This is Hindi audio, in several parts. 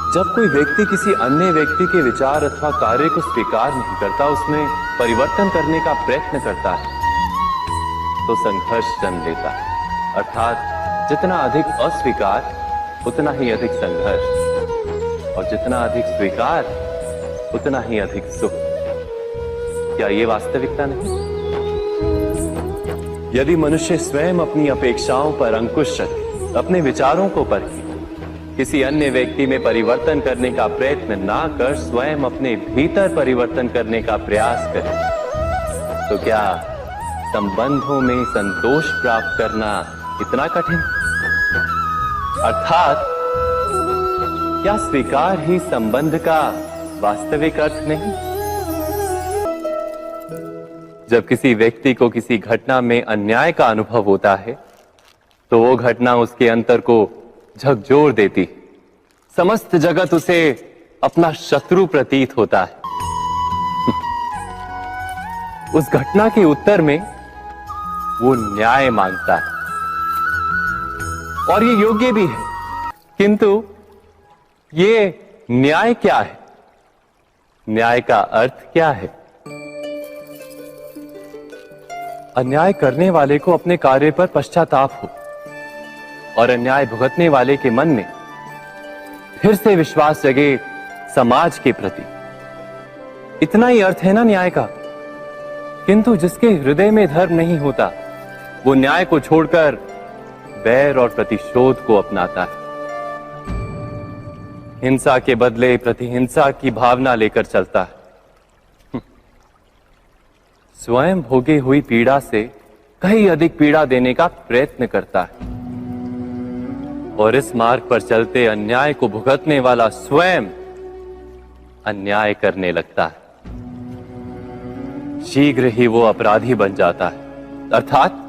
जब कोई व्यक्ति किसी अन्य व्यक्ति के विचार अथवा कार्य को स्वीकार नहीं करता, उसमें परिवर्तन करने का प्रयत्न करता है, तो संघर्ष जन्म लेता है। अर्थात जितना अधिक अस्वीकार उतना ही अधिक संघर्ष, और जितना अधिक स्वीकार उतना ही अधिक सुख। क्या ये वास्तविकता नहीं? यदि मनुष्य स्वयं अपनी अपेक्षाओं पर अंकुश रखे, अपने विचारों को परखे, किसी अन्य व्यक्ति में परिवर्तन करने का प्रयत्न ना कर स्वयं अपने भीतर परिवर्तन करने का प्रयास करे, तो क्या संबंधों में संतोष प्राप्त करना इतना कठिन? अर्थात क्या स्वीकार ही संबंध का वास्तविक अर्थ नहीं? जब किसी व्यक्ति को किसी घटना में अन्याय का अनुभव होता है, तो वो घटना उसके अंतर को झकझोर देती, समस्त जगत उसे अपना शत्रु प्रतीत होता है। उस घटना के उत्तर में वो न्याय मांगता है, और ये योग्य भी है, किंतु ये न्याय क्या है? न्याय का अर्थ क्या है? अन्याय करने वाले को अपने कार्य पर पश्चाताप हो, और अन्याय भुगतने वाले के मन में फिर से विश्वास जगे समाज के प्रति। इतना ही अर्थ है ना न्याय का। किंतु जिसके हृदय में धर्म नहीं होता, वो न्याय को छोड़कर वैर और प्रतिशोध को अपनाता है। हिंसा के बदले प्रतिहिंसा की भावना लेकर चलता है। स्वयं भोगी हुई पीड़ा से कहीं अधिक पीड़ा देने का प्रयत्न करता है, और इस मार्ग पर चलते अन्याय को भुगतने वाला स्वयं अन्याय करने लगता है। शीघ्र ही वो अपराधी बन जाता है। अर्थात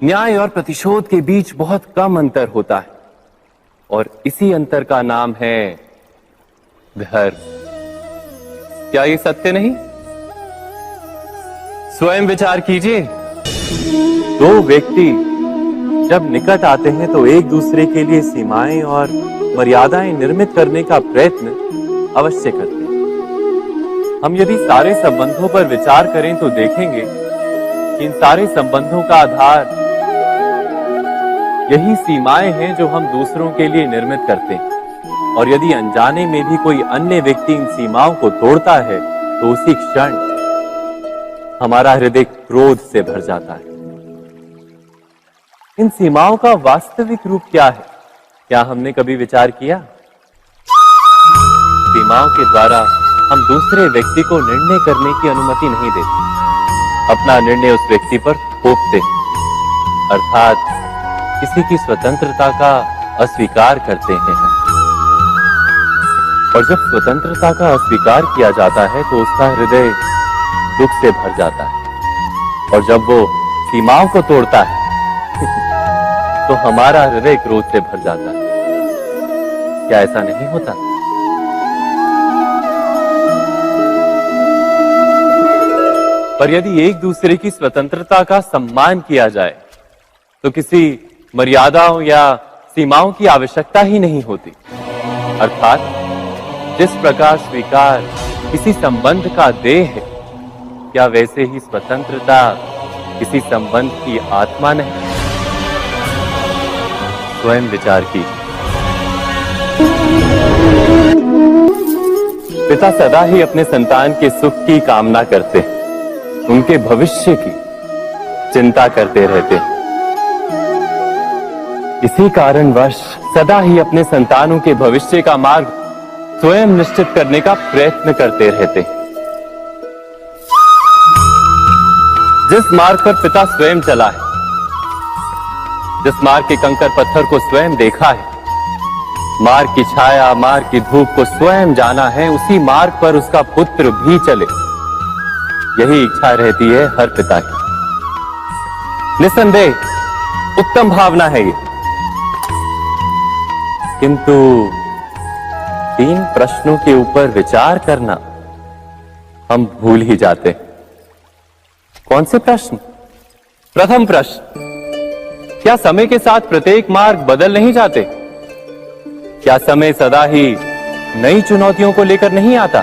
न्याय और प्रतिशोध के बीच बहुत कम अंतर होता है, और इसी अंतर का नाम है धर्म। क्या ये सत्य नहीं? स्वयं विचार कीजिए। दो व्यक्ति जब निकट आते हैं तो एक दूसरे के लिए सीमाएं और मर्यादाएं निर्मित करने का प्रयत्न अवश्य करते हैं। हम यदि सारे संबंधों पर विचार करें तो देखेंगे कि इन सारे संबंधों का आधार यही सीमाएं हैं जो हम दूसरों के लिए निर्मित करते हैं। और यदि अनजाने में भी कोई अन्य व्यक्ति इन सीमाओं को तोड़ता है, तो उसी क्षण हमारा हृदय क्रोध से भर जाता है। इन सीमाओं का वास्तविक रूप क्या है? क्या हमने कभी विचार किया? सीमाओं के द्वारा हम दूसरे व्यक्ति को निर्णय करने की अनुमति नहीं देते, अपना निर्णय उस व्यक्ति पर थोपते, अर्थात किसी की स्वतंत्रता का अस्वीकार करते हैं। और जब स्वतंत्रता का अस्वीकार किया जाता है तो उसका हृदय दुख से भर जाता है, और जब वो सीमाओं को तोड़ता है तो हमारा हृदय क्रोध से भर जाता है। क्या ऐसा नहीं होता? पर यदि एक दूसरे की स्वतंत्रता का सम्मान किया जाए तो किसी मर्यादाओं या सीमाओं की आवश्यकता ही नहीं होती। अर्थात जिस प्रकार स्वीकार किसी संबंध का देह है, क्या वैसे ही स्वतंत्रता किसी संबंध की आत्मा नहीं? स्वयं विचार की। पिता सदा ही अपने संतान के सुख की कामना करते हैं, उनके भविष्य की चिंता करते रहते हैं। इसी कारणवश सदा ही अपने संतानों के भविष्य का मार्ग स्वयं निश्चित करने का प्रयत्न करते रहते हैं। जिस मार्ग पर पिता स्वयं चला है, जिस मार्ग के कंकर पत्थर को स्वयं देखा है, मार्ग की छाया, मार्ग की धूप को स्वयं जाना है, उसी मार्ग पर उसका पुत्र भी चले, यही इच्छा रहती है हर पिता की। निसंदेह उत्तम भावना है ये। किंतु 3 प्रश्नों के ऊपर विचार करना हम भूल ही जाते। कौन से प्रश्न? प्रथम प्रश्न, क्या समय के साथ प्रत्येक मार्ग बदल नहीं जाते? क्या समय सदा ही नई चुनौतियों को लेकर नहीं आता,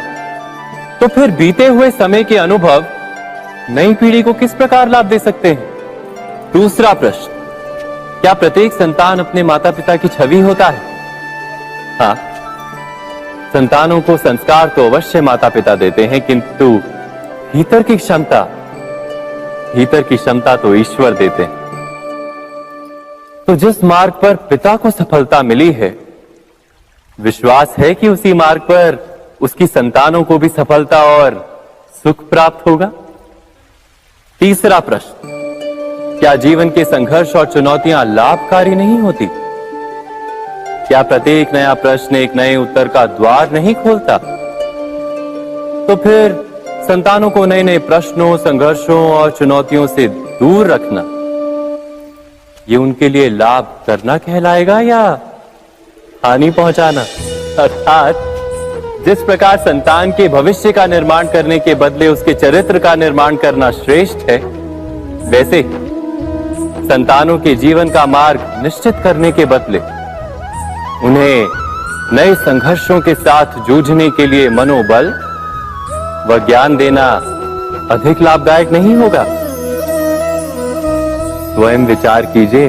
तो फिर बीते हुए समय के अनुभव नई पीढ़ी को किस प्रकार लाभ दे सकते हैं? दूसरा प्रश्न, क्या प्रत्येक संतान अपने माता पिता की छवि होता है? हाँ, संतानों को संस्कार तो अवश्य माता पिता देते हैं, किंतु भीतर की क्षमता तो ईश्वर देते हैं। तो जिस मार्ग पर पिता को सफलता मिली है, विश्वास है कि उसी मार्ग पर उसकी संतानों को भी सफलता और सुख प्राप्त होगा। तीसरा प्रश्न, क्या जीवन के संघर्ष और चुनौतियां लाभकारी नहीं होती? क्या प्रत्येक नया प्रश्न एक नए उत्तर का द्वार नहीं खोलता? तो फिर संतानों को नए नए प्रश्नों, संघर्षों और चुनौतियों से दूर रखना, ये उनके लिए लाभ करना कहलाएगा या हानि पहुंचाना? अर्थात जिस प्रकार संतान के भविष्य का निर्माण करने के बदले उसके चरित्र का निर्माण करना श्रेष्ठ है, वैसे संतानों के जीवन का मार्ग निश्चित करने के बदले उन्हें नए संघर्षों के साथ जूझने के लिए मनोबल व ज्ञान देना अधिक लाभदायक नहीं होगा? स्वयं विचार कीजिए।